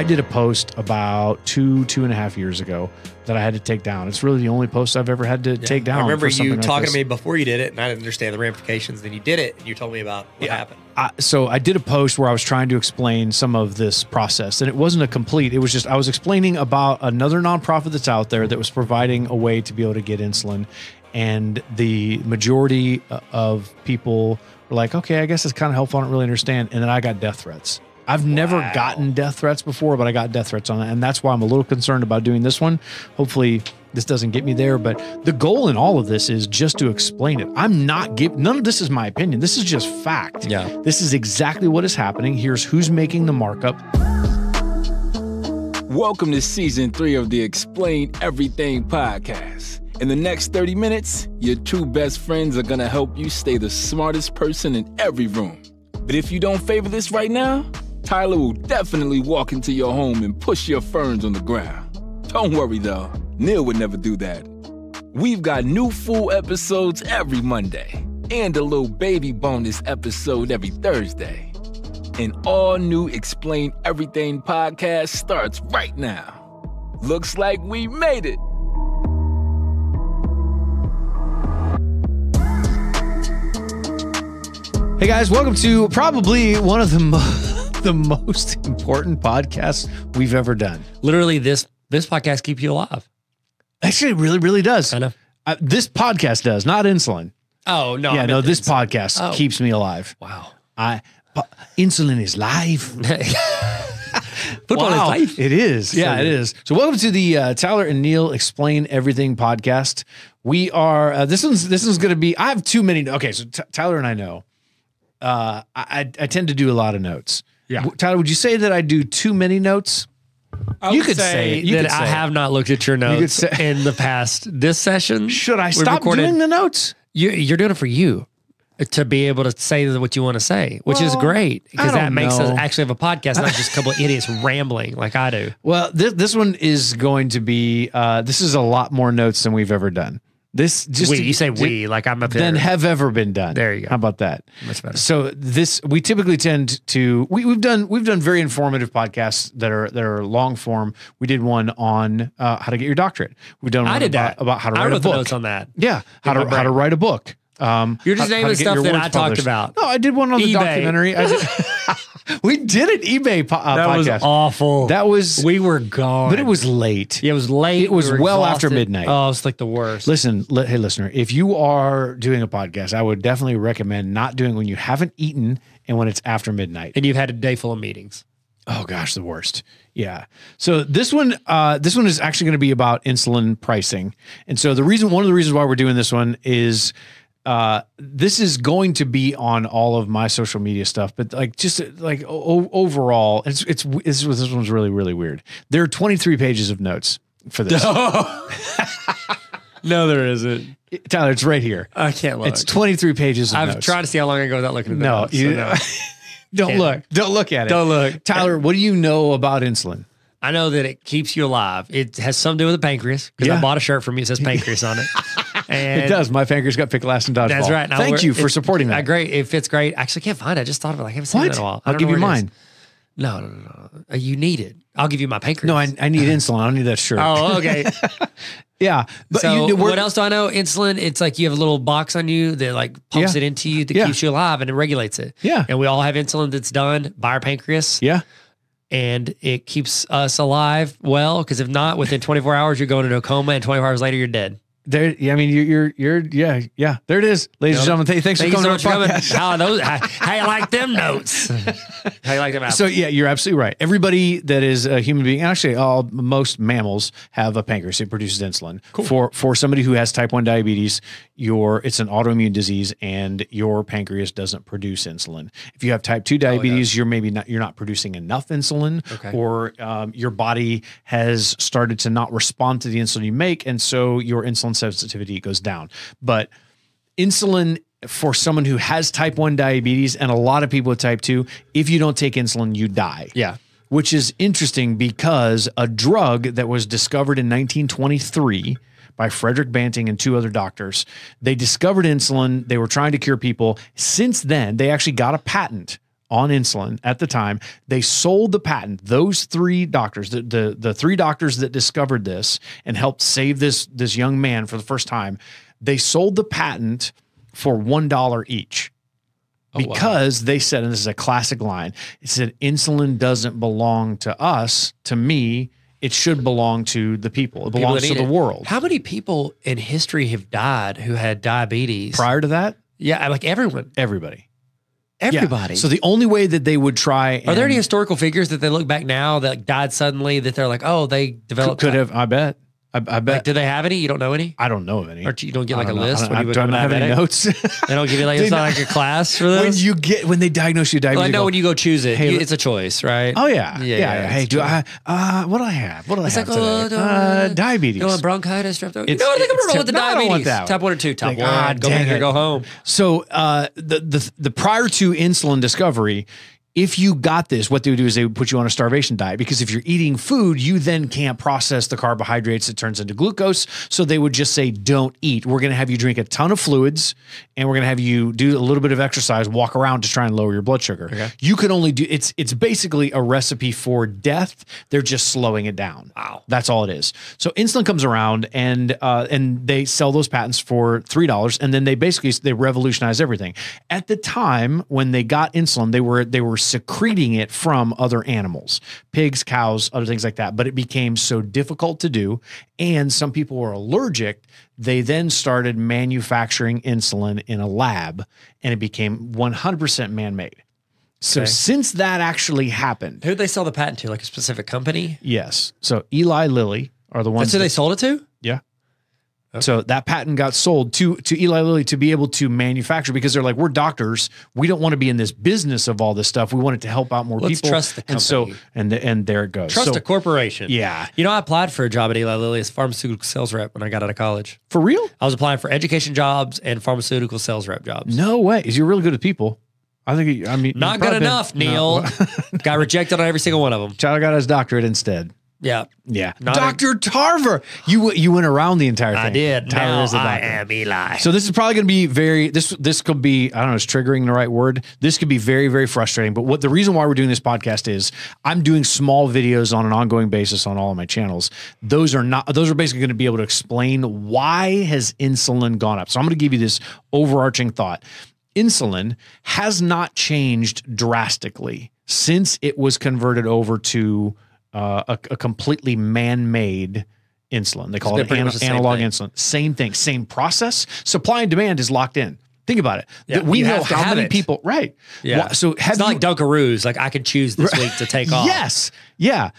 I did a post about 2.5 years ago that I had to take down. It's really the only post I've ever had to take down. I remember you talking to me before you did it, and I didn't understand the ramifications. Then you did it, and you told me about what happened. So I did a post where I was trying to explain some of this process, and it wasn't a complete. It was just I was explaining about another nonprofit that's out there that was providing a way to be able to get insulin, and the majority of people were like, "Okay, I guess it's kind of helpful. I don't really understand." And then I got death threats. I've never gotten death threats before, but I got death threats on it. And that's why I'm a little concerned about doing this one. Hopefully this doesn't get me there. But the goal in all of this is just to explain it. I'm not giving, none of this is my opinion. This is just fact. Yeah. This is exactly what is happening. Here's who's making the markup. Welcome to season 3 of the Explain Everything podcast. In the next 30 minutes, your two best friends are going to help you stay the smartest person in every room. But if you don't favor this right now, Tyler will definitely walk into your home and push your ferns on the ground. Don't worry though, Neil would never do that. We've got new full episodes every Monday and a little baby bonus episode every Thursday. An all-new Explain Everything podcast starts right now. Looks like we made it. Hey guys, welcome to probably one of the most important podcasts we've ever done. Literally, this podcast keeps you alive. Actually, it really, really does. Kind of. This podcast does, not insulin. Oh, no. Yeah, no, this podcast keeps me alive. Wow. Insulin is live. Football is life. It is. Yeah, it is. So welcome to the Tyler and Neil Explain Everything podcast. We are, this one's going to be, I have too many. Okay, so Tyler and I know. I tend to do a lot of notes. Yeah. Tyler, would you say that I do too many notes? You could say that I have not looked at your notes in the past. This session. Should I stop doing the notes? You're doing it for you to be able to say what you want to say, which is great because that makes us actually have a podcast, not just a couple of idiots rambling like I do. Well, this one is going to be, this is a lot more notes than we've ever done. This just you say like I'm up there. Than have ever been done. There you go. How about that? Much better. So we typically tend to we've done very informative podcasts that are long form. We did one on how to get your doctorate. We've done one about how to write a book. I wrote the notes on that. Yeah, how to write a book. You're just naming stuff that I talked about. No, I did one on the documentary. We did an eBay podcast. That was awful. We were gone. But it was late. Yeah, it was late. It was well after midnight. Oh, it's like the worst. Listen, hey, listener, if you are doing a podcast, I would definitely recommend not doing when you haven't eaten and when it's after midnight. And you've had a day full of meetings. Oh gosh, the worst. Yeah. So this one is actually going to be about insulin pricing. And so one of the reasons why we're doing this one is this is going to be on all of my social media stuff, but overall, this one's really, really weird. There are 23 pages of notes for this. No, there isn't. Tyler, it's right here. I can't look. It's 23 pages of notes. I've tried to see how long I go without looking at the notes. No. Don't look. Don't look at it. Don't look. Tyler, what do you know about insulin? I know that it keeps you alive. It has something to do with the pancreas because I bought a shirt from you that says pancreas on it. And it does. My pancreas got picked last in dodgeball. That's right. Thank you for supporting that. Great. It fits great. Actually, I can't find it. I just thought of it. I haven't seen it in a while. I'll give you mine. No. You need it. I'll give you my pancreas. No, I need insulin. I don't need that shirt. Oh, okay. Yeah. But so what else do I know? Insulin, it's like you have a little box on you that like pumps it into you that keeps you alive and it regulates it. Yeah. And we all have insulin that's done by our pancreas. Yeah. And it keeps us alive well, because if not, within 24 hours, you're going into a coma, and 24 hours later, you're dead. There, yeah, I mean, there it is, ladies and gentlemen. Thanks for coming to our podcast. How you like them notes? How you like them apples? So yeah, you're absolutely right. Everybody that is a human being, actually, most mammals have a pancreas. It produces insulin. Cool. For somebody who has type 1 diabetes, it's an autoimmune disease, and your pancreas doesn't produce insulin. If you have type 2 diabetes, you're not producing enough insulin, or your body has started to not respond to the insulin you make, and so your insulin sensitivity goes down. But insulin, for someone who has type 1 diabetes, and a lot of people with type 2, if you don't take insulin, you die. Yeah. Which is interesting because a drug that was discovered in 1923 by Frederick Banting and 2 other doctors, they discovered insulin. They were trying to cure people. Since then, they actually got a patent on insulin at the time. They sold the patent. Those 3 doctors, the 3 doctors that discovered this and helped save this young man for the first time, they sold the patent for $1 each. Because they said, and this is a classic line, it said, insulin doesn't belong to us, to me. It should belong to the people. It belongs to the world. How many people in history have died who had diabetes? Prior to that? Yeah, like everyone. Everybody. Everybody. Yeah. So the only way that they would try. Are there any historical figures that they look back now that died suddenly that they're like, oh, they developed? Could have, I bet. I bet. Like, do they have any? You don't know any? I don't know of any. Or you don't get like a list? I don't have any notes. They don't give you like, it's not like a class for this? When they diagnose you diabetes. Well, I know when you go choose it, it's a choice, right? Oh yeah. Yeah. Hey, what do I have? What do I have today? Diabetes. You know, bronchitis, strep. You know what? I think I'm gonna roll with the diabetes. Type 1 or 2? Type 1. Go big or go home. So the prior to insulin discovery, if you got this, what they would do is they would put you on a starvation diet, because if you're eating food, you then can't process the carbohydrates. It turns into glucose. So they would just say, don't eat. We're going to have you drink a ton of fluids, and we're going to have you do a little bit of exercise, walk around to try and lower your blood sugar. Okay. You can only do, it's basically a recipe for death. They're just slowing it down. Wow. That's all it is. So insulin comes around, and they sell those patents for $3, and then they revolutionize everything. At the time when they got insulin, they were secreting it from other animals, pigs, cows, other things like that. But it became so difficult to do, and some people were allergic. They then started manufacturing insulin in a lab, and it became 100% man-made. So since that actually happened. Who'd they sell the patent to? Like a specific company? Yes. So Eli Lilly are the ones. That's who they sold it to? Yeah. Okay. So that patent got sold to Eli Lilly to be able to manufacture, because they're like, we're doctors. We don't want to be in this business of all this stuff. We want it to help out more people. Let's trust the company. And there it goes. Trust a corporation. Yeah. You know, I applied for a job at Eli Lilly as pharmaceutical sales rep when I got out of college. For real? I was applying for education jobs and pharmaceutical sales rep jobs. No way. You're really good at people. I mean, not good enough, Neil. Got rejected on every single one of them. Tyler got his doctorate instead. Yeah. Yeah. Dr. Tarver. You went around the entire thing. I did. Tyler now is the doctor. I am Eli. So this is probably going to be this could be, I don't know, is triggering the right word? This could be very, very frustrating. But the reason why we're doing this podcast is I'm doing small videos on an ongoing basis on all of my channels. Those are basically going to be able to explain why has insulin gone up. So I'm going to give you this overarching thought. Insulin has not changed drastically since it was converted over to a completely man-made insulin. They call it analog insulin. Same thing, same process. Supply and demand is locked in. Think about it. Yeah, we know how many people, right? Yeah. So it's not like Dunkaroos. Like I could choose this week to take off. Yes. Yeah.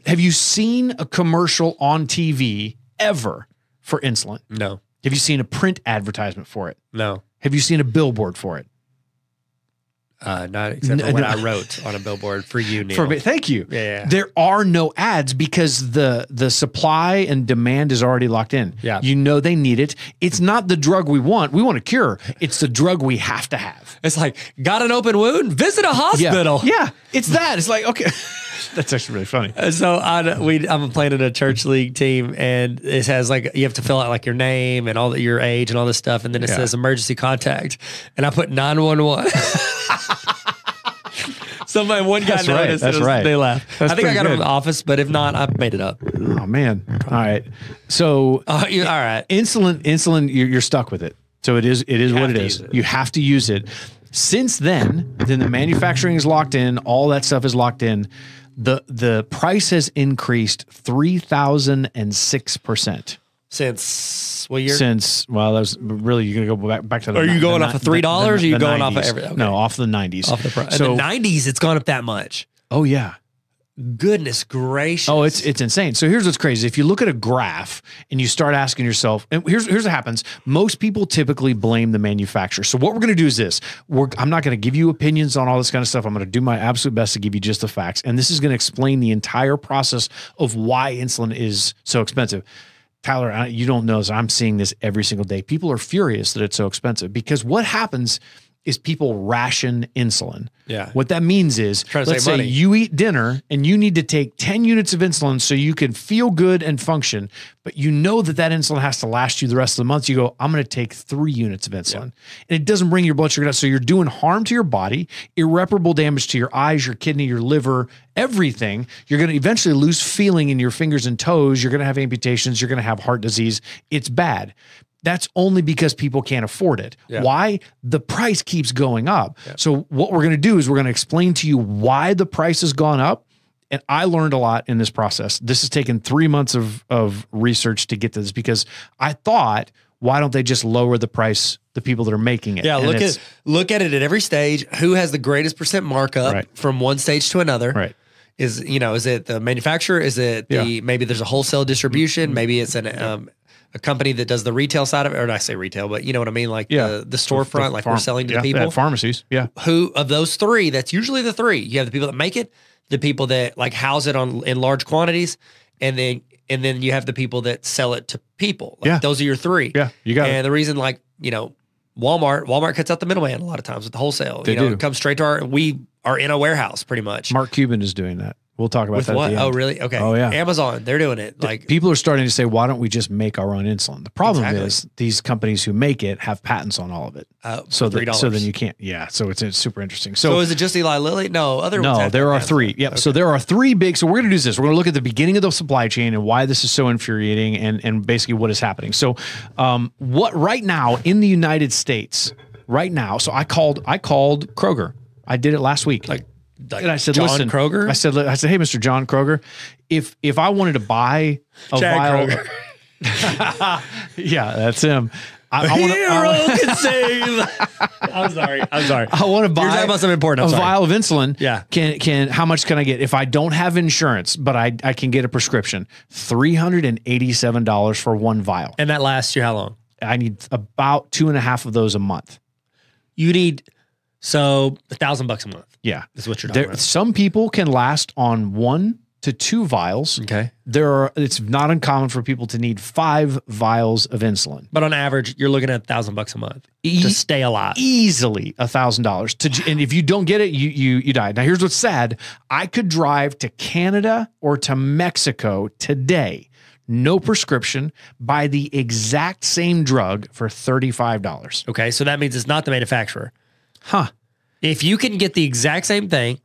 Have you seen a commercial on TV ever for insulin? No. Have you seen a print advertisement for it? No. Have you seen a billboard for it? Not except for what I wrote on a billboard for you, Neil. Thank you. Yeah. There are no ads because the supply and demand is already locked in. Yeah. You know they need it. It's not the drug we want. We want a cure. It's the drug we have to have. It's like, got an open wound? Visit a hospital. Yeah. It's that. It's like, okay. That's actually really funny. So I'm playing in a church league team, and it has like, you have to fill out like your name and your age and all this stuff. And then it says emergency contact. And I put 911. One guy noticed. That's right. They laughed. I think I got it from the office, but if not, I made it up. Oh man. All right. So all right. Insulin, you're stuck with it. So it is what it is. You have to use it. Since then the manufacturing is locked in, all that stuff is locked in. The price has increased 3,006%. Since what year? That was really, you're going to go back to the. Are you going off of $3 or are you going 90s. off of everything? Okay. No, off the 90s. Off the price. So, the 90s, it's gone up that much. Oh, yeah. Goodness gracious. Oh, it's insane. So here's what's crazy. If you look at a graph and you start asking yourself, and here's what happens. Most people typically blame the manufacturer. So what we're going to do is this. I'm not going to give you opinions on all this kind of stuff. I'm going to do my absolute best to give you just the facts. And this is going to explain the entire process of why insulin is so expensive. Tyler, you don't know this. I'm seeing this every single day. People are furious that it's so expensive because what happens is people ration insulin. Yeah. What that means is, let's say you eat dinner and you need to take 10 units of insulin so you can feel good and function, but you know that that insulin has to last you the rest of the month. You go, I'm going to take 3 units of insulin. And it doesn't bring your blood sugar down. So you're doing harm to your body, irreparable damage to your eyes, your kidney, your liver, everything. You're going to eventually lose feeling in your fingers and toes. You're going to have amputations. You're going to have heart disease. It's bad. That's only because people can't afford it. Yeah. Why? The price keeps going up. Yeah. So what we're going to do is we're going to explain to you why the price has gone up. And I learned a lot in this process. This has taken 3 months of research to get to this, because I thought, why don't they just lower the price, the people that are making it? Yeah, look at it at every stage. Who has the greatest percent markup from one stage to another? Right. Is it the manufacturer? Is it maybe there's a wholesale distribution? Maybe it's a company that does the retail side of it, or not say retail, but you know what I mean? Like the storefront, like we're selling to people. Pharmacies. Yeah. Who of those 3, that's usually the 3. You have the people that make it, the people that like house it in large quantities, and then you have the people that sell it to people. Like those are your 3. Yeah. You got it. And the reason, like, Walmart cuts out the middleman a lot of times with the wholesale. They do. It comes straight to we are in a warehouse pretty much. Mark Cuban is doing that. We'll talk about that what? At the end. Oh, really? Okay. Oh, yeah. Amazon, they're doing it. Like people are starting to say, why don't we just make our own insulin? The problem is these companies who make it have patents on all of it. So then you can't. Yeah. So it's super interesting. So is it just Eli Lilly? No, other ones. No, there are 3. Yep. Okay. So there are 3 big. So we're going to do this. We're going to look at the beginning of the supply chain and why this is so infuriating, and basically what is happening. So what right now in the United States right now. So I called Kroger. I did it last week. And I said, John listen, Kroger? I said, hey, Mr. John Kroger, if I wanted to buy a vial, yeah, that's him. Hero can save. I'm sorry. I want to buy You're talking about something important. a vial of insulin. Yeah. How much can I get? If I don't have insurance, but I can get a prescription, $387 for 1 vial. And that lasts you how long? I need about 2.5 of those a month. You need $1,000 a month. Yeah. That's what you're talking about. Some people can last on 1 to 2 vials. Okay. It's not uncommon for people to need 5 vials of insulin. But on average, you're looking at $1,000 a month to stay alive. Easily $1,000. And if you don't get it, you die. Now here's what's sad. I could drive to Canada or to Mexico today, no prescription, buy the exact same drug for $35. Okay. So that means it's not the manufacturer. Huh. If you can get the exact same thing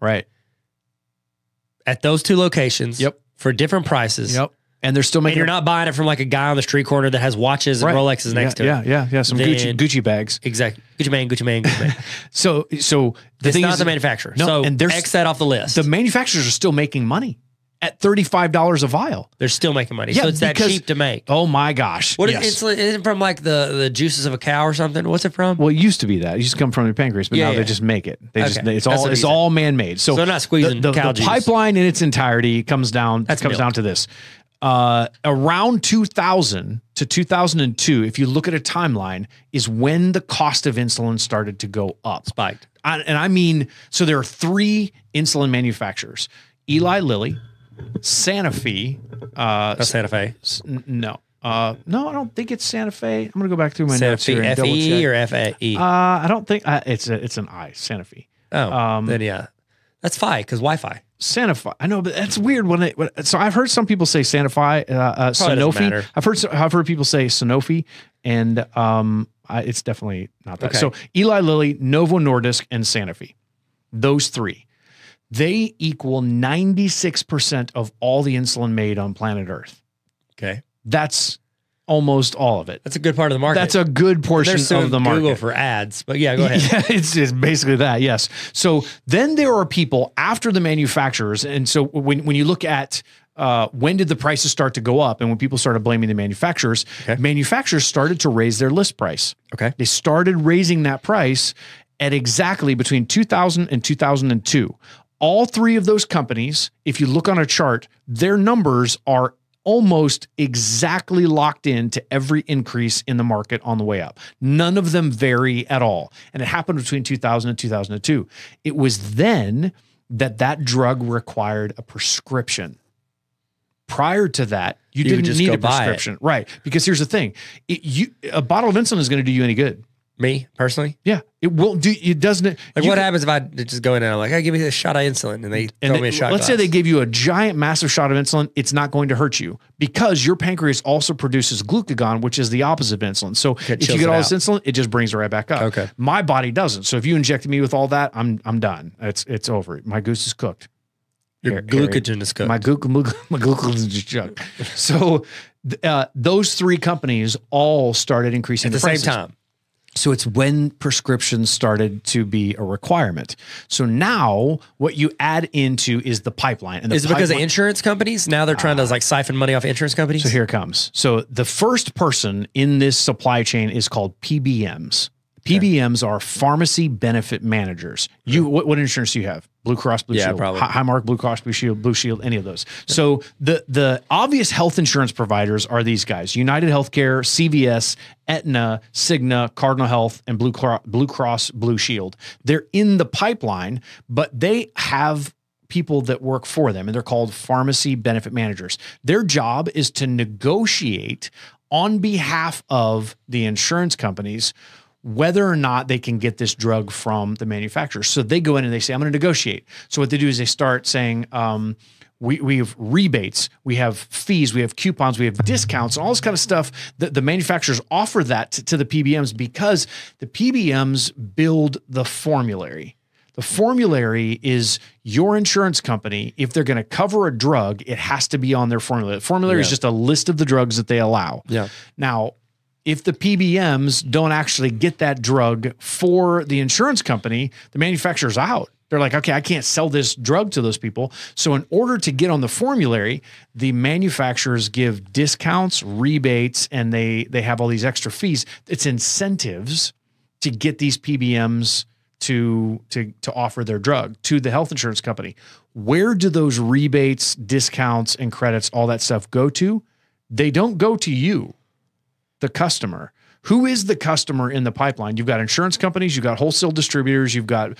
at those 2 locations for different prices. And they're still making. And you're not buying it from like a guy on the street corner that has watches and Rolexes next to it. Yeah. Some Gucci bags. Exactly. Gucci man. So the it's thing not is, the manufacturer. No, so and there's X that off the list. The manufacturers are still making money at $35 a vial. They're still making money. So it's that cheap to make. Oh my gosh. What is insulin? Is it from like the juices of a cow or something? What's it from? Well, it used to be that. It used to come from your pancreas, but now they just make it. It's all man-made. So they're not squeezing the juice. Pipeline in its entirety comes down to this. Around 2000 to 2002, if you look at a timeline, is when the cost of insulin started to go up. Spiked. So there are 3 insulin manufacturers. Eli Lilly, Sanofi. That's Santa Fe. No, I don't think it's Santa Fe. I'm going to go back through my notes here and double check. F-E or F-A-E? I don't think it's an I, Sanofi. Oh, then yeah. That's Fi, because Wi-Fi. Sanofi. I know, but that's weird. So I've heard some people say Sanofi, Sanofi. I've heard people say Sanofi, and it's definitely not that. Okay. So Eli Lilly, Novo Nordisk, and Sanofi. Those 3. They equal 96% of all the insulin made on planet Earth. Okay. That's almost all of it. That's a good part of the market. That's a good portion of the market. Google for ads, but yeah, go ahead. Yeah, it's basically that, yes. So then there are people after the manufacturers, and so when you look at when did the prices start to go up, and when people started blaming the manufacturers, manufacturers started to raise their list price. Okay. They started raising that price at exactly between 2000 and 2002. All 3 of those companies, if you look on a chart, their numbers are almost exactly locked into every increase in the market on the way up. None of them vary at all. And it happened between 2000 and 2002. It was then that drug required a prescription. Prior to that, you didn't need a prescription. Right. Because here's the thing. A bottle of insulin is going to do you any good. Me personally? Yeah, it will do. It doesn't. Like, what happens if I just go in there and I'm like, hey, give me a shot of insulin, and they throw me a shot. Let's say they give you a giant, massive shot of insulin. It's not going to hurt you because your pancreas also produces glucagon, which is the opposite of insulin. So if you get all this insulin, it just brings it right back up. Okay. My body doesn't. So if you injected me with all that, I'm done. It's over. My goose is cooked. Your glucagon is cooked. My glucagon is cooked. So those three companies all started increasing at the prices. same time. So it's when prescriptions started to be a requirement. So now what you add into is the pipeline. And is it because of insurance companies? Now they're trying to like siphon money off insurance companies? So here it comes. So the first person in this supply chain is called PBMs. PBMs are pharmacy benefit managers. You, what insurance do you have? Blue Cross Blue Shield, probably. Highmark, Blue Cross Blue Shield, any of those. So the obvious health insurance providers are these guys: United Healthcare, CVS, Aetna, Cigna, Cardinal Health, and Blue Cross Blue Shield. They're in the pipeline, but they have people that work for them, and they're called pharmacy benefit managers. Their job is to negotiate on behalf of the insurance companies whether or not they can get this drug from the manufacturer. So they go in and they say, I'm going to negotiate. So what they do is they start saying, we have rebates, we have fees, we have coupons, we have discounts, and all this kind of stuff. The manufacturers offer that to the PBMs because the PBMs build the formulary. The formulary is your insurance company. If they're going to cover a drug, it has to be on their formulary. The formulary is just a list of the drugs that they allow. Yeah. Now, if the PBMs don't actually get that drug for the insurance company, the manufacturer's out. They're like, okay, I can't sell this drug to those people. So in order to get on the formulary, the manufacturers give discounts, rebates, and they have all these extra fees. It's incentives to get these PBMs to offer their drug to the health insurance company. Where do those rebates, discounts, and credits, all that stuff go to? They don't go to you, the customer. Who is the customer in the pipeline? You've got insurance companies, you've got wholesale distributors, you've got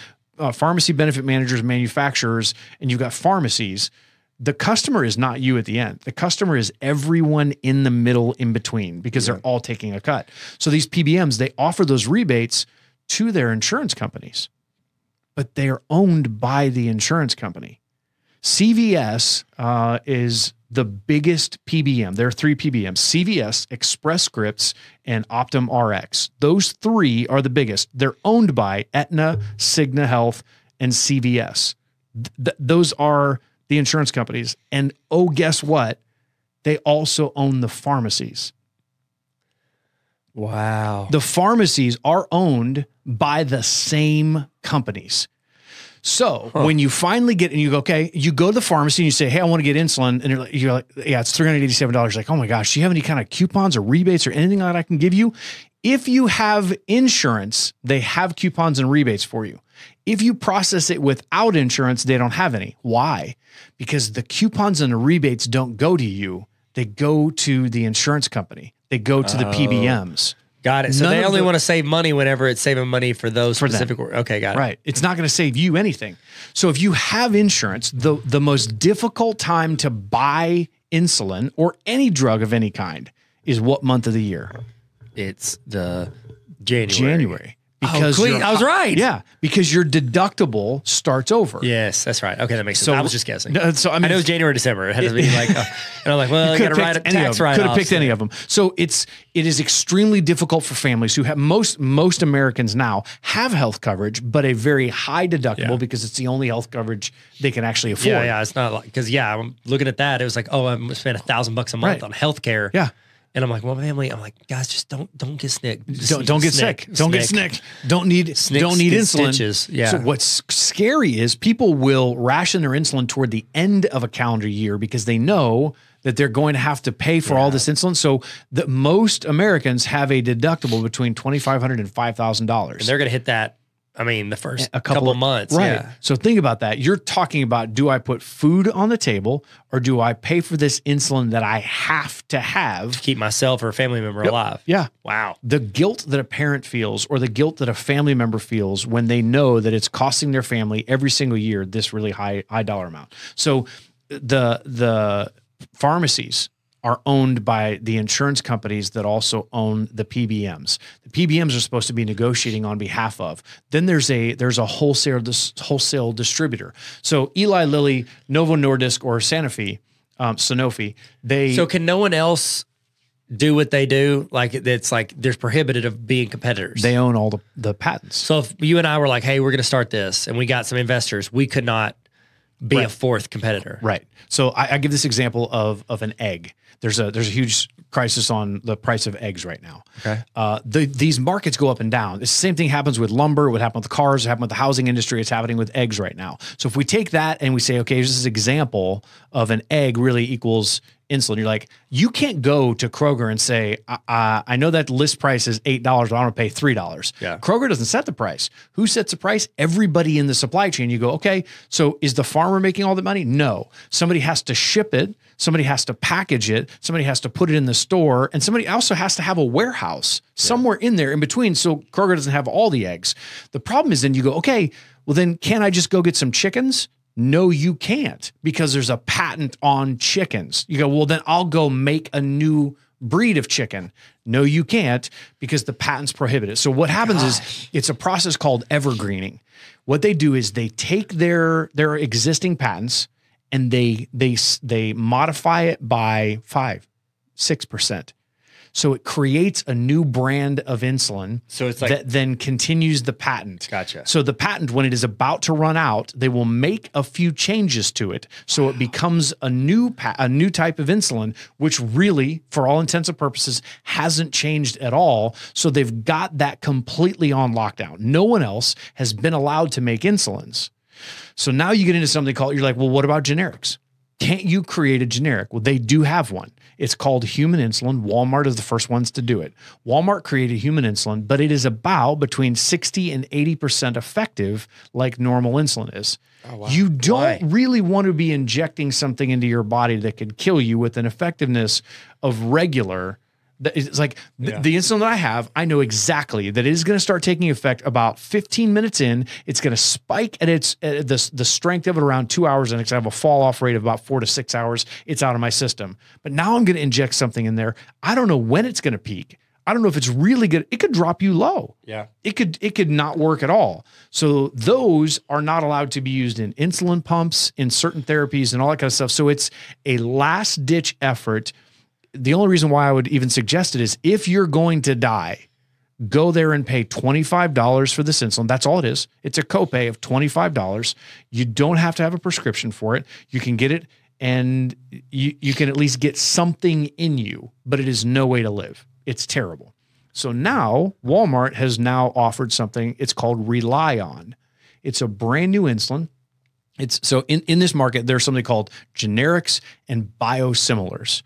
pharmacy benefit managers, manufacturers, and you've got pharmacies. The customer is not you at the end. The customer is everyone in the middle in between because they're all taking a cut. So these PBMs, they offer those rebates to their insurance companies, but they're owned by the insurance company. CVS is the biggest PBM. There are three PBMs: CVS, Express Scripts, and Optum Rx. Those three are the biggest. They're owned by Aetna, Cigna Health, and CVS. Those are the insurance companies. And oh, guess what? They also own the pharmacies. Wow. The pharmacies are owned by the same companies. So when you finally get, and you go, okay, you go to the pharmacy and you say, hey, I want to get insulin. And you're like, yeah, it's $387. You're like, oh my gosh, do you have any kind of coupons or rebates or anything that I can give you? If you have insurance, they have coupons and rebates for you. If you process it without insurance, they don't have any. Why? Because the coupons and the rebates don't go to you. They go to the insurance company. They go to the PBMs. Got it. So they only want to save money whenever it's saving money for those specific. Okay, got it. Right. It's not going to save you anything. So if you have insurance, the most difficult time to buy insulin or any drug of any kind is what month of the year? It's the January. January. Because I was right. Yeah, because your deductible starts over. Yes, that's right. Okay, that makes sense. I was just guessing. So I mean, I know it was January, December. It had to be like, and I'm like, well, I got to write a tax write-off. Could have picked any of them. So it is extremely difficult for families who have most Americans now have health coverage, but a very high deductible because it's the only health coverage they can actually afford. Yeah, it's not like because I'm looking at that. It was like, oh, I'm gonna spend $1,000 a month on healthcare. Yeah. And I'm like, well, family, I'm like, guys, just don't get sick. Don't get sick. Don't get sick. Don't need insulin. Stitches. Yeah. So what's scary is people will ration their insulin toward the end of a calendar year because they know that they're going to have to pay for all this insulin. So most Americans have a deductible between $2,500 and $5,000. And they're going to hit that. I mean, the first couple of months. Right. Yeah. So think about that. You're talking about, do I put food on the table or do I pay for this insulin that I have to have to keep myself or a family member alive? Yeah. Wow. The guilt that a parent feels or the guilt that a family member feels when they know that it's costing their family every single year this really high dollar amount. So the pharmacies are owned by the insurance companies that also own the PBMs. The PBMs are supposed to be negotiating on behalf of. Then there's a wholesale distributor. So Eli Lilly, Novo Nordisk, or Sanofi, So can no one else do what they do? Like it's like there's prohibited of being competitors. They own all the patents. So if you and I were like, hey, we're going to start this, and we got some investors, we could not be a fourth competitor. Right. So I give this example of an egg. There's a huge crisis on the price of eggs right now. Okay. These markets go up and down. The same thing happens with lumber. What happened with cars? It happened with the housing industry. It's happening with eggs right now. So if we take that and we say, okay, here's this example of an egg really equals insulin. You're like, you can't go to Kroger and say, I know that list price is $8, but I'm going to pay $3. Yeah. Kroger doesn't set the price. Who sets the price? Everybody in the supply chain. You go, okay, so is the farmer making all the money? No. Somebody has to ship it. Somebody has to package it. Somebody has to put it in the store. And somebody also has to have a warehouse somewhere in there in between. So Kroger doesn't have all the eggs. The problem is then you go, okay, well then can't I just go get some chickens? No, you can't, because there's a patent on chickens. You go, well, then I'll go make a new breed of chicken. No, you can't, because the patent's prohibited. So what happens is it's a process called evergreening. What they do is they take their existing patents and they modify it by 5-6%. So it creates a new brand of insulin. So it's like that then continues the patent. Gotcha. So the patent, when it is about to run out, they will make a few changes to it, so it becomes a new type of insulin, which really, for all intents and purposes, hasn't changed at all. So they've got that completely on lockdown. No one else has been allowed to make insulins. So now you get into something called, you're like, well, what about generics? Can't you create a generic? Well, they do have one. It's called human insulin. Walmart is the first ones to do it. Walmart created human insulin, but it is about between 60 and 80% effective, like normal insulin is. Oh, wow. You don't really want to be injecting something into your body that could kill you with an effectiveness of regular. It's like the insulin that I have, I know exactly that it is going to start taking effect about 15 minutes in. It's going to spike at the strength of it around 2 hours, and it's going to have a fall off rate of about 4 to 6 hours. It's out of my system. But now I'm going to inject something in there. I don't know when it's going to peak. I don't know if it's really good. It could drop you low. Yeah. It could not work at all. So those are not allowed to be used in insulin pumps, in certain therapies, and all that kind of stuff. So it's a last ditch effort. The only reason why I would even suggest it is if you're going to die, go there and pay $25 for this insulin. That's all it is. It's a copay of $25. You don't have to have a prescription for it. You can get it, and you can at least get something in you, but it is no way to live. It's terrible. So now Walmart has now offered something. It's called Rely On. It's a brand new insulin. So in this market, there's something called generics and biosimilars.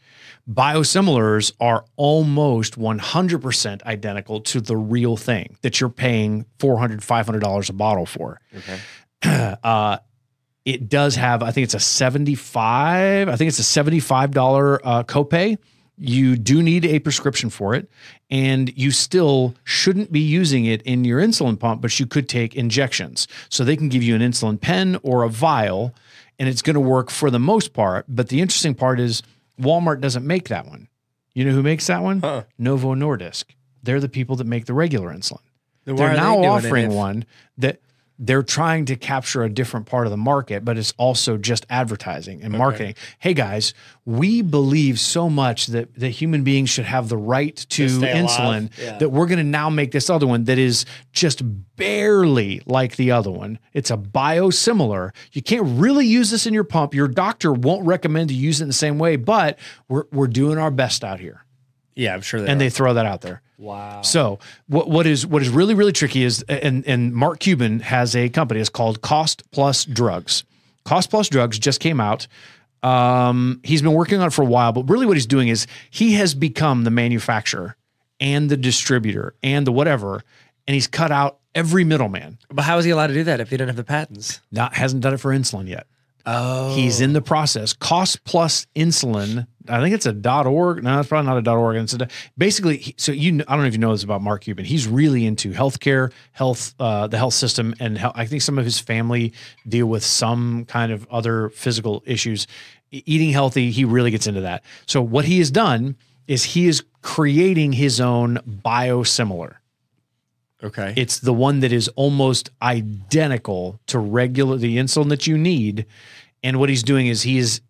Biosimilars are almost 100% identical to the real thing that you're paying $400, $500 a bottle for. Okay. It does have, I think it's a $75 copay. You do need a prescription for it, and you still shouldn't be using it in your insulin pump, but you could take injections. So they can give you an insulin pen or a vial, and it's going to work for the most part. But the interesting part is Walmart doesn't make that one. You know who makes that one? Novo Nordisk. They're the people that make the regular insulin. They're now offering one that they're trying to capture a different part of the market, but it's also just advertising and marketing. Hey guys, we believe so much that human beings should have the right to insulin that we're going to now make this other one that is just barely like the other one. It's a biosimilar. You can't really use this in your pump. Your doctor won't recommend to use it in the same way, but we're doing our best out here. Yeah, I'm sure they throw that out there. Wow. So what is really, really tricky is, and Mark Cuban has a company. It's called Cost Plus Drugs. Cost Plus Drugs just came out. He's been working on it for a while, but really what he's doing is he has become the manufacturer and the distributor and the whatever, and he's cut out every middleman. But how is he allowed to do that if he doesn't have the patents? Hasn't done it for insulin yet. Oh. He's in the process. Cost Plus Insulin. I think it's a .org. No, it's probably not a .org. It's basically, so I don't know if you know this about Mark Cuban. He's really into healthcare, the health system, and I think some of his family deal with some kind of other physical issues. eating healthy, he really gets into that. So what he has done is he is creating his own biosimilar. Okay. It's the one that is almost identical to the insulin that you need. And what he's doing is he's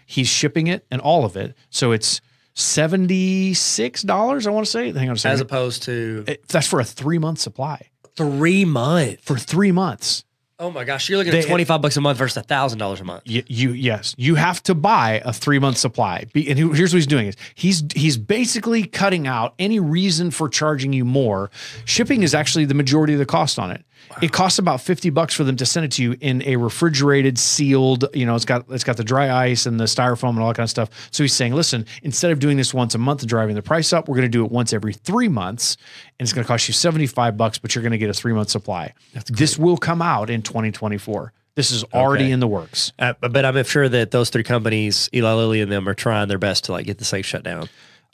shipping it and all of it. So it's $76, I want to say. Hang on a second. As opposed to... That's for a 3-month supply. 3 months? For 3 months. Oh my gosh, you're looking at $25 a month versus $1,000 a month. Yes, you have to buy a 3-month supply. And here's what he's doing is he's basically cutting out any reason for charging you more. Shipping is actually the majority of the cost on it. Wow. It costs about $50 for them to send it to you in a refrigerated, sealed, it's got the dry ice and the styrofoam and all that kind of stuff. So he's saying, listen, instead of doing this once a month and driving the price up, we're going to do it once every 3 months, and it's going to cost you $75, but you're going to get a 3-month supply. This will come out in 2024. This is already in the works. But I'm sure that those 3 companies, Eli Lilly and them, are trying their best to like get the safe shut down.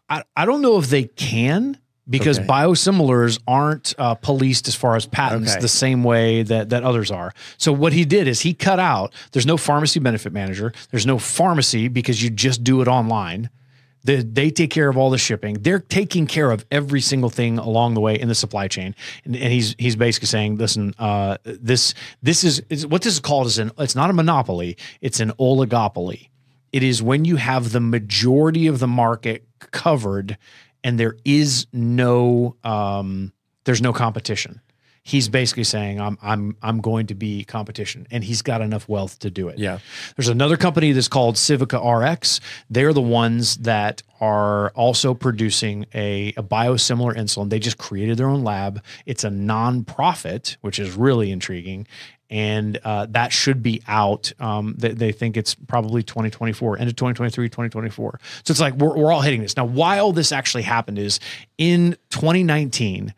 I don't know if they can, because biosimilars aren't policed as far as patents the same way that others are. So what he did is he cut out, there's no pharmacy benefit manager. There's no pharmacy because you just do it online. They take care of all the shipping. They're taking care of every single thing along the way in the supply chain. And he's basically saying, listen, this is what this is called it's not a monopoly. It's an oligopoly. It is when you have the majority of the market covered and there is there's no competition. He's basically saying, I'm going to be competition, and he's got enough wealth to do it. Yeah. There's another company that's called Civica RX. They're the ones that are also producing a biosimilar insulin. They just created their own lab. It's a nonprofit, which is really intriguing. And that should be out. They think it's probably 2024, end of 2023, 2024. So it's like we're all hitting this. Now, why all this actually happened is in 2019,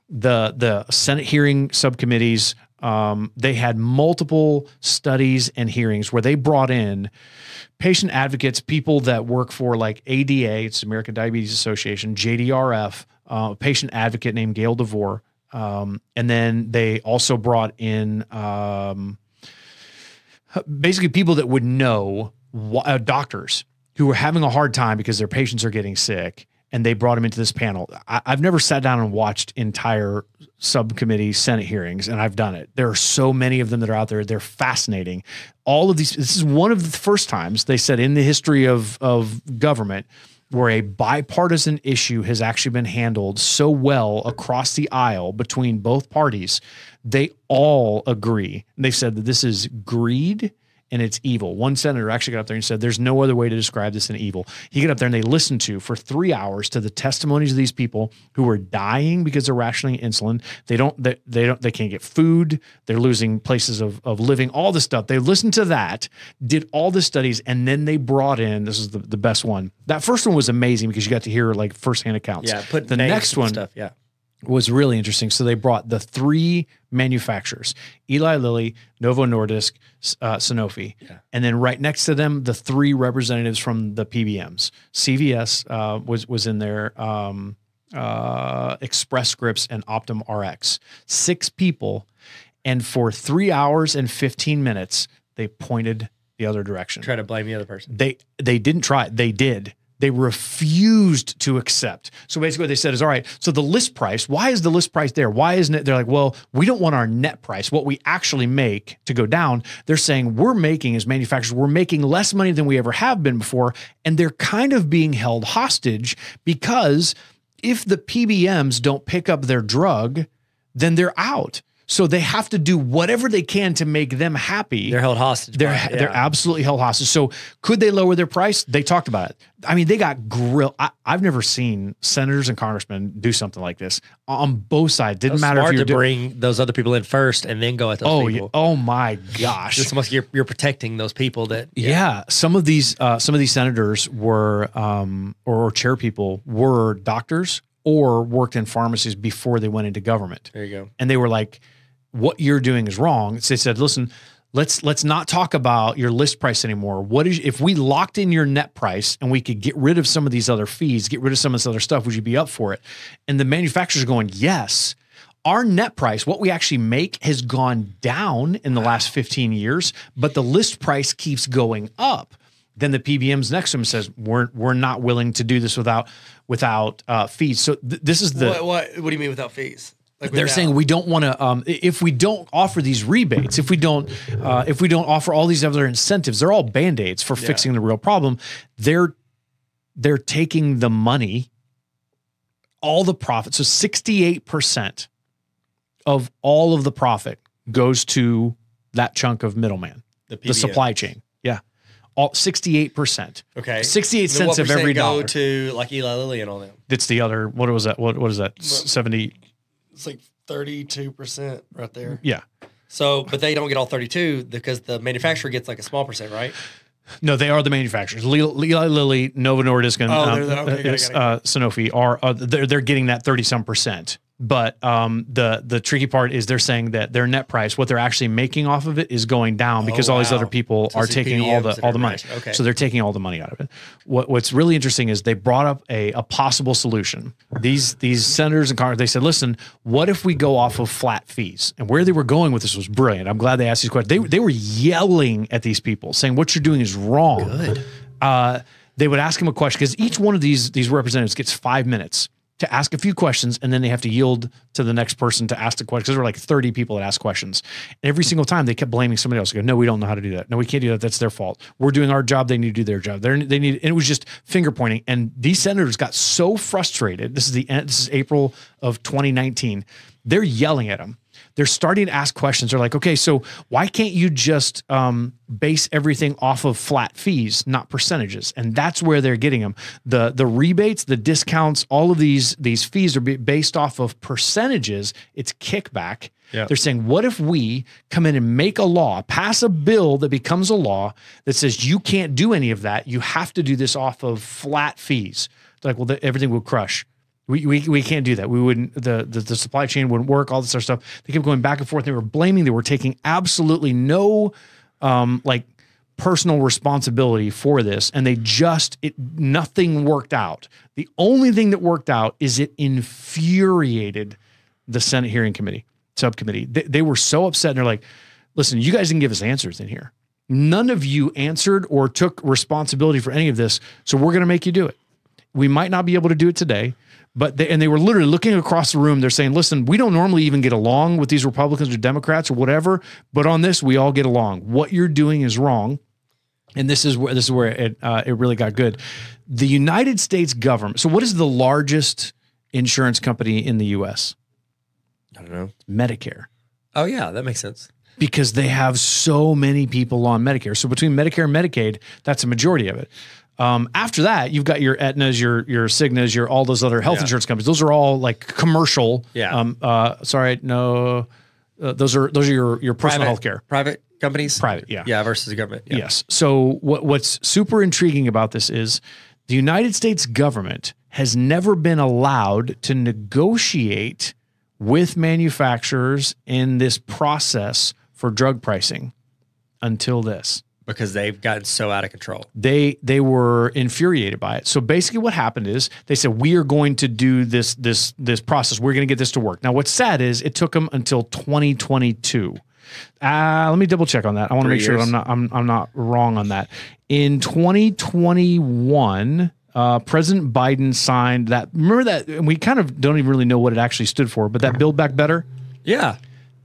the Senate hearing subcommittees, they had multiple studies and hearings where they brought in patient advocates, people that work for like ADA, it's American Diabetes Association, JDRF, a patient advocate named Gail DeVore. And then they also brought in basically people that would know doctors who were having a hard time because their patients are getting sick. And they brought him into this panel. I've never sat down and watched entire subcommittee Senate hearings, and I've done it. There are so many of them that are out there. They're fascinating. All of these, this is one of the first times they said in the history of government where a bipartisan issue has actually been handled so well across the aisle between both parties. They all agree. And they said that this is greed and it's evil. One senator actually got up there and said, there's no other way to describe this than evil. He got up there and they listened for 3 hours to the testimonies of these people who are dying because they're rationing insulin. They can't get food. They're losing places of living, all this stuff. They listened to that, did all the studies, and then they brought in, this is the best one. That first one was amazing because you got to hear like firsthand accounts. Yeah, put the next one stuff, was really interesting. So they brought the 3 manufacturers, Eli Lilly, Novo Nordisk, Sanofi. Yeah. And then right next to them, the 3 representatives from the PBMs. CVS was in there, Express Scripts and Optum RX. 6 people. And for 3 hours and 15 minutes, they pointed the other direction. Try to blame the other person. They didn't try it. They did. They refused to accept. So basically what they said is, all right, so the list price, why is the list price there? Why isn't it? They're like, well, we don't want our net price, what we actually make, to go down. They're saying we're making, as manufacturers, we're making less money than we ever have been before. And they're kind of being held hostage because if the PBMs don't pick up their drug, then they're out. So they have to do whatever they can to make them happy. They're held hostage. They're absolutely held hostage. So could they lower their price? They talked about it. I mean, they got grilled. I've never seen senators and congressmen do something like this on both sides. Didn't matter if you're bring those other people in first and then go at those people. Oh my gosh! It's almost you're protecting those people that. Yeah. Some of these senators were or chair people were doctors or worked in pharmacies before they went into government. There you go. And they were like, what you're doing is wrong. So they said, listen, let's not talk about your list price anymore. What is, if we locked in your net price and we could get rid of some of these other fees, get rid of some of this other stuff, would you be up for it? And the manufacturers are going, yes. Our net price, what we actually make, has gone down in the last 15 years, but the list price keeps going up. Then the PBMs next to him says, we're not willing to do this without fees. So this is the what do you mean without fees? Like they're saying we don't want to if we don't offer these rebates, if we don't offer all these other incentives, they're all band-aids for fixing the real problem. They're taking the money, all the profit. So 68% of all of the profit goes to that chunk of middleman, the supply chain. Yeah. All 68%. Okay. 68 cents of every dollar. Go to like Eli Lilly and all them. That's the other, what was that? What is that? 70. It's like 32% right there. Yeah. So, but they don't get all 32 because the manufacturer gets like a small percent, right? No, they are the manufacturers. Eli Lilly, Novo Nordisk, and Sanofi are they're getting that 30-some%. But the tricky part is they're saying that their net price, what they're actually making off of it, is going down because all these other people are taking PBMs all the money. Okay. So they're taking all the money out of it. What's really interesting is they brought up a possible solution. These senators and Congress, they said, listen, what if we go off of flat fees? And where they were going with this was brilliant. I'm glad they asked these questions. They were yelling at these people, saying what you're doing is wrong. Good. They would ask them a question because each one of these representatives gets 5 minutes to ask a few questions, and then they have to yield to the next person to ask the question, because there were like 30 people that asked questions. And every single time they kept blaming somebody else. They go, no, we don't know how to do that. No, we can't do that. That's their fault. We're doing our job. They need to do their job. And it was just finger pointing. And these senators got so frustrated. This is April of 2019. They're yelling at them. They're starting to ask questions. They're like, okay, so why can't you just base everything off of flat fees, not percentages? And that's where they're getting them. The rebates, the discounts, all of these fees are based off of percentages. It's kickback. Yep. They're saying, what if we come in and make a law, pass a bill that becomes a law that says you can't do any of that. You have to do this off of flat fees. They're like, well, everything will crush. We can't do that. We wouldn't, the supply chain wouldn't work, all this other stuff. They kept going back and forth. They were blaming, they were taking absolutely no, personal responsibility for this. And nothing worked out. The only thing that worked out is it infuriated the Senate hearing subcommittee. They were so upset. And they're like, listen, you guys didn't give us answers in here. None of you answered or took responsibility for any of this. So we're going to make you do it. We might not be able to do it today. But they were literally looking across the room. They're saying, listen, we don't normally even get along with these Republicans or Democrats or whatever, but on this, we all get along. What you're doing is wrong. And this is where it really got good. The United States government. So what is the largest insurance company in the U.S.? I don't know. Medicare. Oh, yeah, that makes sense. Because they have so many people on Medicare. So between Medicare and Medicaid, that's a majority of it. After that, you've got your Aetnas, your Cignas, your all those other health insurance companies. Those are all like commercial. Yeah. Those are your personal health care. Private companies? Private, yeah. Yeah, versus the government. Yeah. Yes. So what's super intriguing about this is the United States government has never been allowed to negotiate with manufacturers in this process for drug pricing until this. Because they've gotten so out of control. They were infuriated by it. So basically what happened is they said, we are going to do this process. We're going to get this to work. Now, what's sad is it took them until 2022. Let me double check on that. I want to make sure I'm not wrong on that. In 2021, President Biden signed that. Remember that? And we kind of don't even really know what it actually stood for, but that Build Back Better. Yeah.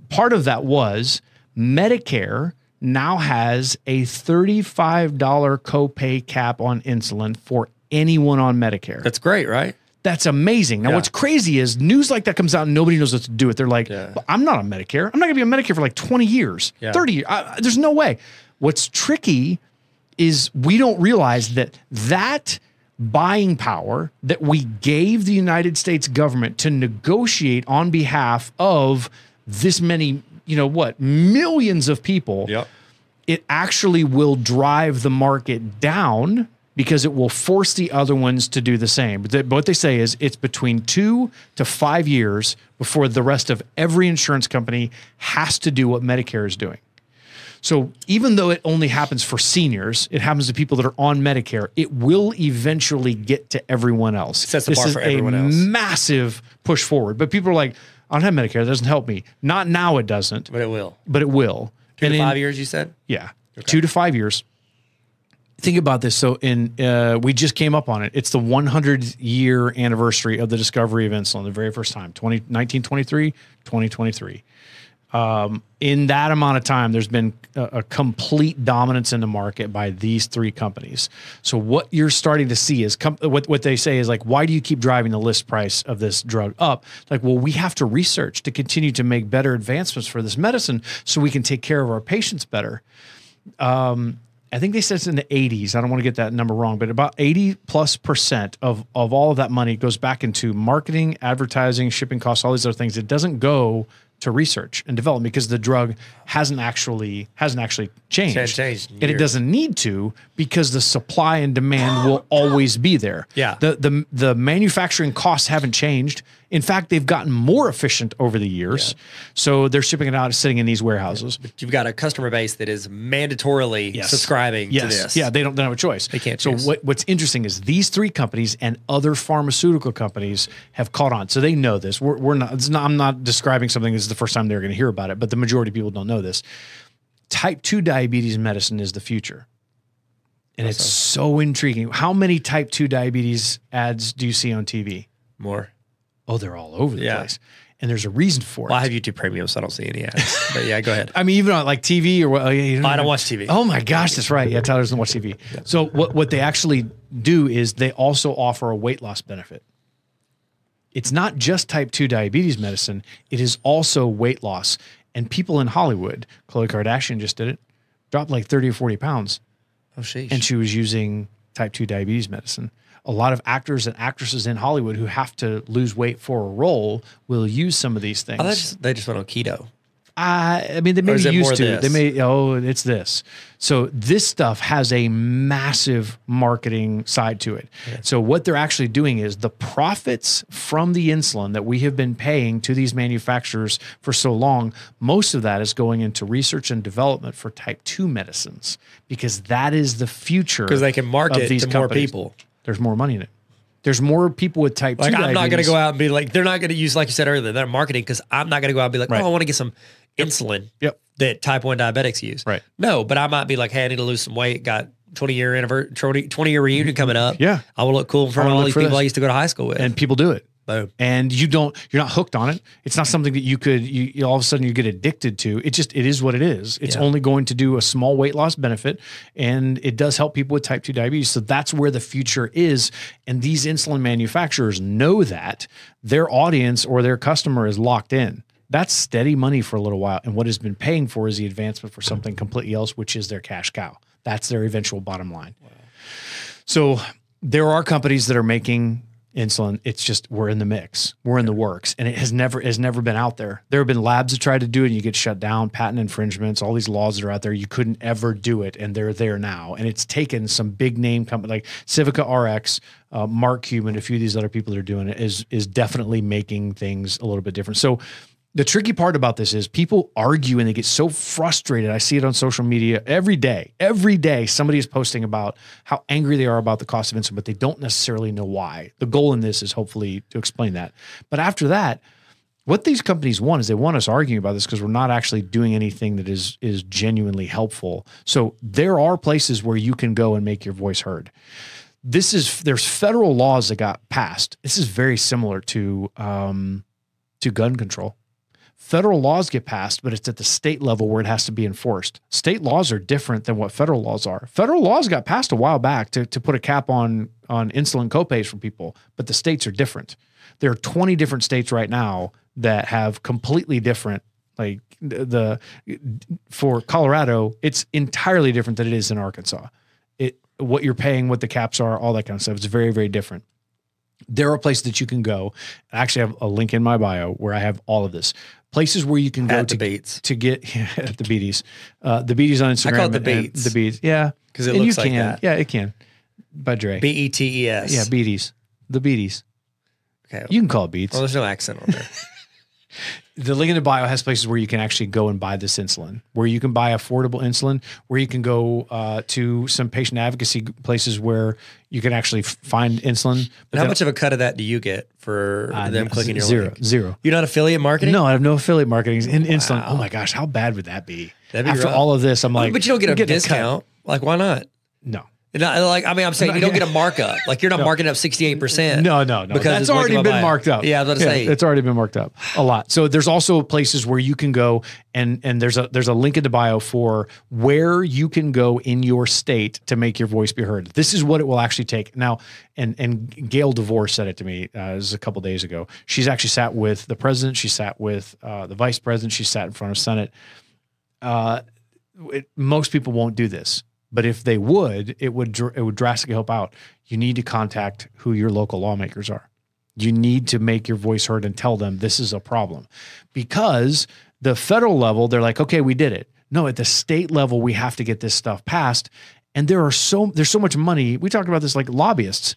Part of that was Medicare now has a $35 copay cap on insulin for anyone on Medicare. That's great, right? That's amazing. Now, what's crazy is news like that comes out and nobody knows what to do with it. They're like, well, I'm not on Medicare. I'm not going to be on Medicare for like 20 years, 30 years. There's no way. What's tricky is we don't realize that buying power that we gave the United States government to negotiate on behalf of this many millions of people, it actually will drive the market down because it will force the other ones to do the same. But what they say is it's between 2 to 5 years before the rest of every insurance company has to do what Medicare is doing. So even though it only happens for seniors, it happens to people that are on Medicare, it will eventually get to everyone else. It sets the bar for everyone else. Massive push forward. But people are like, I don't have Medicare. That doesn't help me. Not now, it doesn't. But it will. But it will. 2 to 5 years, you said? Yeah. Okay. 2 to 5 years. Think about this. So we just came up on it. It's the 100-year anniversary of the discovery of insulin, the very first time, 1923, 2023. In that amount of time, there's been a complete dominance in the market by these three companies. So what you're starting to see is what they say is like, why do you keep driving the list price of this drug up? Like, well, we have to research to continue to make better advancements for this medicine so we can take care of our patients better. I think they said it's in the 80s. I don't want to get that number wrong, but about 80+% of all of that money goes back into marketing, advertising, shipping costs, all these other things. It doesn't go to research and development because the drug hasn't actually changed. And it doesn't need to because the supply and demand will always be there. Yeah. The manufacturing costs haven't changed. In fact, they've gotten more efficient over the years. Yeah. So they're shipping it out, sitting in these warehouses. But you've got a customer base that is mandatorily subscribing to this. Yeah, they don't have a choice. They can't choose. So what's interesting is these three companies and other pharmaceutical companies have caught on. So they know this. I'm not describing something. This is the first time they're going to hear about it, but the majority of people don't know this. Type 2 diabetes medicine is the future. And it's so intriguing. How many type 2 diabetes ads do you see on TV? More. Oh, they're all over the place. And there's a reason for it. Well, I have YouTube Premium, so I don't see any ads. But yeah, go ahead. I mean, even on like TV or what? I don't watch TV. Oh my gosh, that's right. Yeah, Tyler doesn't watch TV. Yeah. So what they actually do is they also offer a weight loss benefit. It's not just type 2 diabetes medicine. It is also weight loss. And people in Hollywood, Khloe Kardashian just did it, dropped like 30 or 40 pounds. Oh, sheesh. And she was using type 2 diabetes medicine. A lot of actors and actresses in Hollywood who have to lose weight for a role will use some of these things. Oh, they just went on keto. I mean, they may be used to. They may. Oh, it's this. So this stuff has a massive marketing side to it. Yeah. So what they're actually doing is the profits from the insulin that we have been paying to these manufacturers for so long, most of that is going into research and development for type 2 medicines because that is the future. Because they can market of these to companies. More people. There's more money in it. There's more people with type 2 diabetes. I'm not going to go out and be like, they're not going to use, like you said earlier, they're marketing because I'm not going to go out and be like, I want to get some insulin that type 1 diabetics use. Right. No, but I might be like, hey, I need to lose some weight. Got 20-year reunion coming up. Yeah. I will look cool in front of all these people I used to go to high school with. And people do it. Boom. And you're not hooked on it. It's not something that you all of a sudden you get addicted to. It is what it is. It's only going to do a small weight loss benefit, and it does help people with type 2 diabetes. So that's where the future is. And these insulin manufacturers know that their audience or their customer is locked in. That's steady money for a little while. And what has been paying for is the advancement for something completely else, which is their cash cow. That's their eventual bottom line. Wow. So there are companies that are making insulin. It's just, we're in the mix, we're in the works, and it has never been out there. There have been labs that tried to do it and you get shut down, patent infringements, all these laws that are out there. You couldn't ever do it. And they're there now. And it's taken some big name company like Civica RX, Mark Cuban, a few of these other people that are doing it is definitely making things a little bit different. So the tricky part about this is people argue and they get so frustrated. I see it on social media every day. Every day, somebody is posting about how angry they are about the cost of insulin, but they don't necessarily know why. The goal in this is hopefully to explain that. But after that, what these companies want is they want us arguing about this because we're not actually doing anything that is genuinely helpful. So there are places where you can go and make your voice heard. There's federal laws that got passed. This is very similar to gun control. Federal laws get passed, but it's at the state level where it has to be enforced. State laws are different than what federal laws are. Federal laws got passed a while back to put a cap on insulin copays for people, but the states are different. There are 20 different states right now that have completely different, like for Colorado, it's entirely different than it is in Arkansas. What you're paying, what the caps are, all that kind of stuff. It's very, very different. There are places that you can go. I actually have a link in my bio where I have all of this. Places where you can go to get at the Beaties. The Beaties on Instagram. I call it the Beats. The Beats. Yeah. Because it looks like that. Yeah, it can. By Dre. Betes. Yeah, Beaties. The Beaties. Okay. You can call it Beats. Well, there's no accent on there. The link in the bio has places where you can actually go and buy this insulin, where you can buy affordable insulin, where you can go to some patient advocacy places where you can actually find insulin. And how much of a cut of that do you get for them clicking your link? Zero. You're not affiliate marketing? No, I have no affiliate marketing in insulin. Oh my gosh, how bad would that be? That'd be After rough. all of this, I'm like, but you don't get a discount. Like, why not? No. I'm saying you don't get a markup. Like you're not marking up 68%. No. Because that's already been marked up. Yeah, I was about to say. It's already been marked up a lot. So there's also places where you can go and there's a link in the bio for where you can go in your state to make your voice be heard. This is what it will actually take. Now, and Gail DeVore said it to me, this was a couple days ago. She's actually sat with the president. She sat with the vice president. She sat in front of Senate. Most people won't do this. But if they would, it would drastically help out. You need to contact who your local lawmakers are. You need to make your voice heard and tell them this is a problem. Because the federal level, they're like, okay, we did it. No, at the state level, we have to get this stuff passed. And there's so much money. We talked about this, like lobbyists.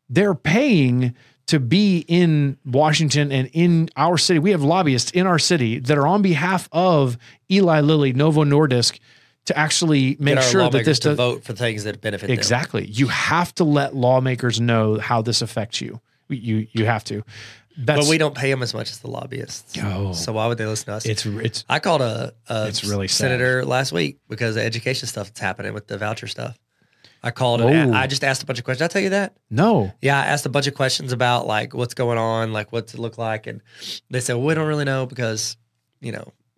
They're paying to be in Washington and in our city. We have lobbyists in our city that are on behalf of Eli Lilly, Novo Nordisk, to actually make sure that this to vote for things that benefit them. Exactly. You have to let lawmakers know how this affects you. You have to. But we don't pay them as much as the lobbyists. Oh. So why would they listen to us? I called a really senator last week because of education stuff that's happening with the voucher stuff. I called and I just asked a bunch of questions. Did I tell you that? No. Yeah, I asked a bunch of questions about like what's going on, like what's it look like, and they said, well, we don't really know because,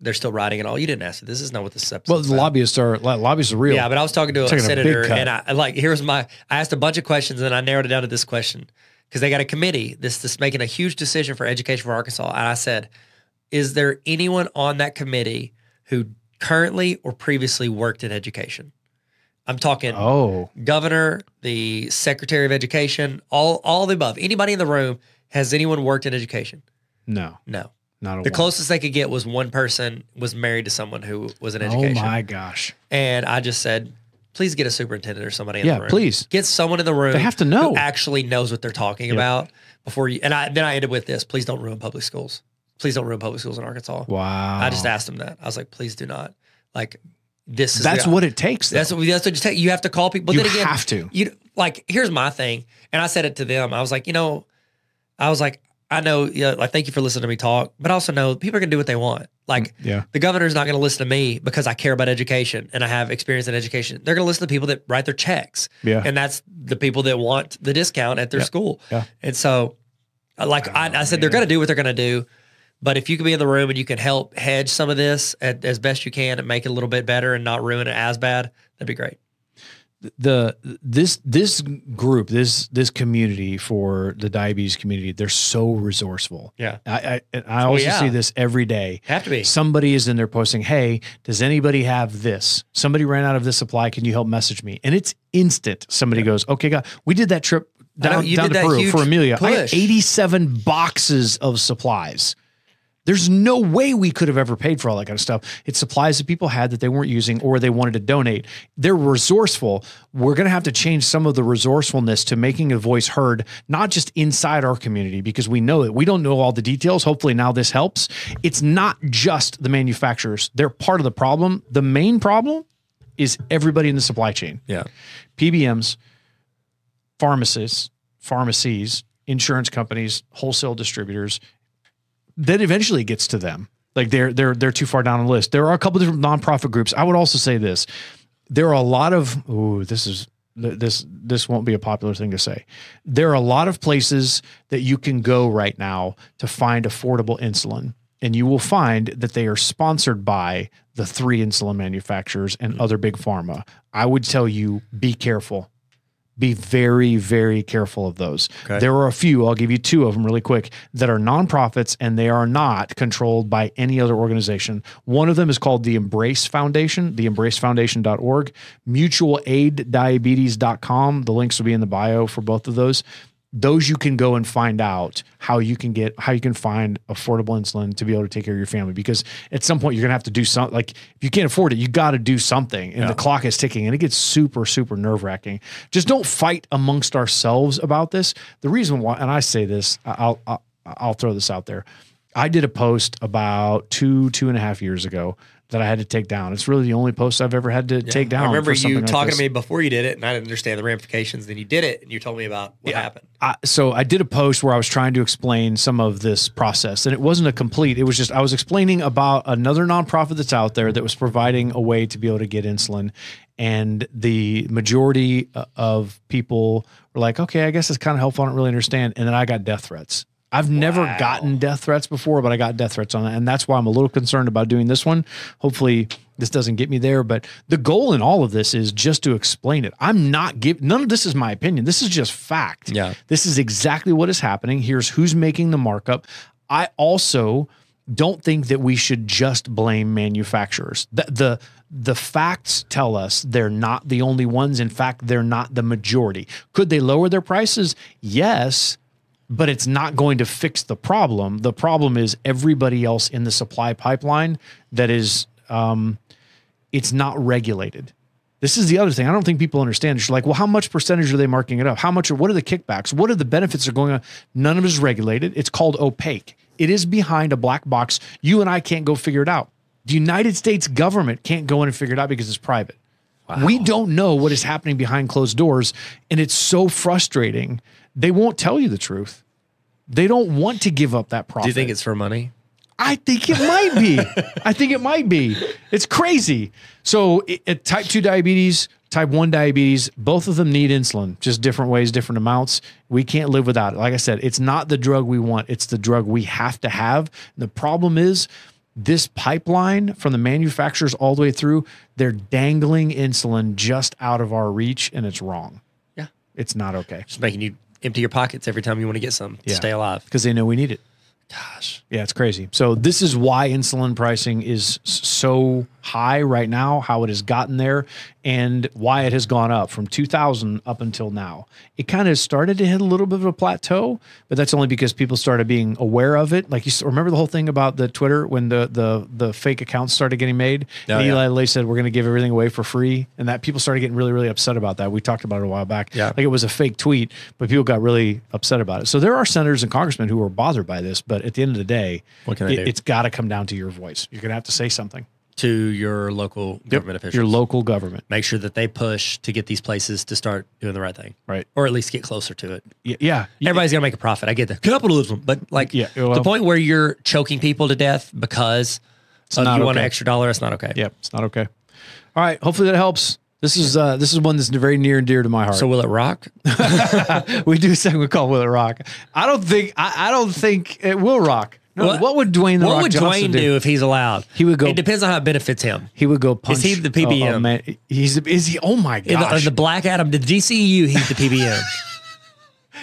they're still writing it all. You didn't ask it. This is not what this episode is about. Lobbyists are real. Yeah, but I was talking to a senator and I asked a bunch of questions and I narrowed it down to this question because they got a committee that's making a huge decision for education for Arkansas. And I said, is there anyone on that committee who currently or previously worked in education? I'm talking governor, the secretary of education, all the above. Anybody in the room, has anyone worked in education? No. The closest they could get was one person was married to someone who was in education. Oh my gosh. And I just said, please get a superintendent or somebody in the room. Yeah, please. Get someone in the room. They have to know. Who actually knows what they're talking about before you. And then I ended with this, please don't ruin public schools. Please don't ruin public schools in Arkansas. Wow. I just asked them that. I was like, please do not. Like, this is. That's what it takes. That's what you take. You have to call people. But you then again, have to. Here's my thing. And I said it to them. I was like, I know, thank you for listening to me talk, but I also know people are going to do what they want. The governor's not going to listen to me because I care about education and I have experience in education. They're going to listen to people that write their checks. Yeah. And that's the people that want the discount at their school. Yeah. And so, I said, they're going to do what they're going to do. But if you can be in the room and you can help hedge some of this as best you can and make it a little bit better and not ruin it as bad, that'd be great. This group, this community for the diabetes community, they're so resourceful. Yeah. I also see this every day. Have to be. Somebody is in there posting, hey, does anybody have this? Somebody ran out of this supply. Can you help message me? And it's instant. Somebody goes, okay, God, we did that trip down to Peru for Amelia. I had 87 boxes of supplies. There's no way we could have ever paid for all that kind of stuff. It's supplies that people had that they weren't using or they wanted to donate. They're resourceful. We're going to have to change some of the resourcefulness to making a voice heard, not just inside our community, because we know it. We don't know all the details. Hopefully now this helps. It's not just the manufacturers. They're part of the problem. The main problem is everybody in the supply chain. Yeah. PBMs, pharmacies, insurance companies, wholesale distributors. Then eventually gets to them. Like they're too far down the list. There are a couple of different nonprofit groups. I would also say this. There are a lot of, this won't be a popular thing to say. There are a lot of places that you can go right now to find affordable insulin. And you will find that they are sponsored by the 3 insulin manufacturers and other big pharma. I would tell you, be careful. Be very, very careful of those. Okay. There are a few, I'll give you 2 of them really quick, that are nonprofits and they are not controlled by any other organization. One of them is called the Embrace Foundation, theembracefoundation.org, mutualaiddiabetes.com. The links will be in the bio for both of those. Those you can go and find out how you can find affordable insulin to be able to take care of your family. Because at some point you're going to have to do something. Like if you can't afford it, you got to do something. And the clock is ticking and it gets super, super nerve wracking. Just don't fight amongst ourselves about this. The reason why, and I say this, I'll throw this out there. I did a post about 2.5 years ago that I had to take down. It's really the only post I've ever had to take down. I remember you talking to me before you did it, and I didn't understand the ramifications. Then you did it, and you told me about what happened. So I did a post where I was trying to explain some of this process, and it wasn't a complete. It was just I was explaining about another nonprofit that's out there that was providing a way to be able to get insulin, and the majority of people were like, "Okay, I guess it's kind of helpful. I don't really understand." And then I got death threats. I've never gotten death threats before, but I got death threats on it. And that's why I'm a little concerned about doing this one. Hopefully this doesn't get me there. But the goal in all of this is just to explain it. I'm not giving, none of this is my opinion. This is just fact. Yeah. This is exactly what is happening. Here's who's making the markup. I also don't think that we should just blame manufacturers. The facts tell us they're not the only ones. In fact, they're not the majority. Could they lower their prices? Yes. But it's not going to fix the problem. The problem is everybody else in the supply pipeline that is, it's not regulated. This is the other thing. I don't think people understand. It's like, well, how much percentage are they marking it up? How much, or what are the kickbacks? What are the benefits that are going on? None of it is regulated. It's called opaque. It is behind a black box. You and I can't go figure it out. The United States government can't go in and figure it out because it's private. Wow. We don't know what is happening behind closed doors. And it's so frustrating. They won't tell you the truth. They don't want to give up that profit. Do you think it's for money? I think it might be. I think it might be. It's crazy. So type 2 diabetes, type 1 diabetes, both of them need insulin, just different ways, different amounts. We can't live without it. Like I said, it's not the drug we want. It's the drug we have to have. And the problem is this pipeline from the manufacturers all the way through, they're dangling insulin just out of our reach, and it's wrong. Yeah. It's not okay. Just making you empty your pockets every time you want to get some to stay alive. Because they know we need it. Gosh. Yeah, it's crazy. So this is why insulin pricing is so high right now, how it has gotten there, and why it has gone up from 2000 up until now. It kind of started to hit a little bit of a plateau, but that's only because people started being aware of it. Like, you remember the whole thing about the Twitter when the fake accounts started getting made? Oh, and Eli Lilly said, we're going to give everything away for free. And that people started getting really, really upset about that. We talked about it a while back. Yeah. Like, it was a fake tweet, but people got really upset about it. So there are senators and congressmen who are bothered by this, but at the end of the day, what can I do? It's got to come down to your voice. You're going to have to say something. To your local government officials. Your local government. Make sure that they push to get these places to start doing the right thing. Right. Or at least get closer to it. Yeah. Everybody's going to make a profit. I get that. Capitalism. But like the point where you're choking people to death because you want an extra $1, it's not okay. Yep. It's not okay. All right. Hopefully that helps. This is one that's very near and dear to my heart. So will it rock? We do a segment called Will It Rock? I don't think it will rock. No, what would Dwayne the Rock Johnson do? What would Dwayne do if he's allowed? He would go. It depends on how it benefits him. He would go punch. Is he the PBM? Oh, man. Is he? Oh my gosh! The Black Adam, the DCEU, he's the PBM.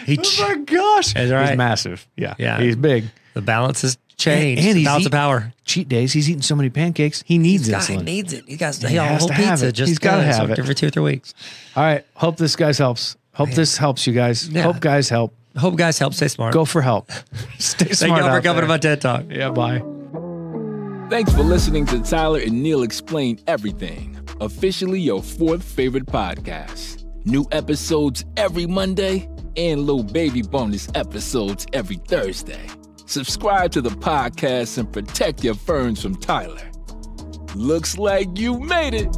Oh my gosh! That's right. He's massive. Yeah. Yeah. He's big. The balance has changed. And the balance of power. Cheat days. He's eating so many pancakes. He needs insulin. He needs it. He got a whole pizza. He's got to have it every 2 or 3 weeks. All right. Hope this guys helps. Hope this helps you guys. Yeah. Hope guys help. Hope guys help. Stay smart. Go for help. Stay smart. Thank y'all for coming to my TED Talk. Yeah, bye. Thanks for listening to Tyler and Neil Explain Everything, officially your 4th favorite podcast. New episodes every Monday and little baby bonus episodes every Thursday. Subscribe to the podcast and protect your ferns from Tyler. Looks like you made it.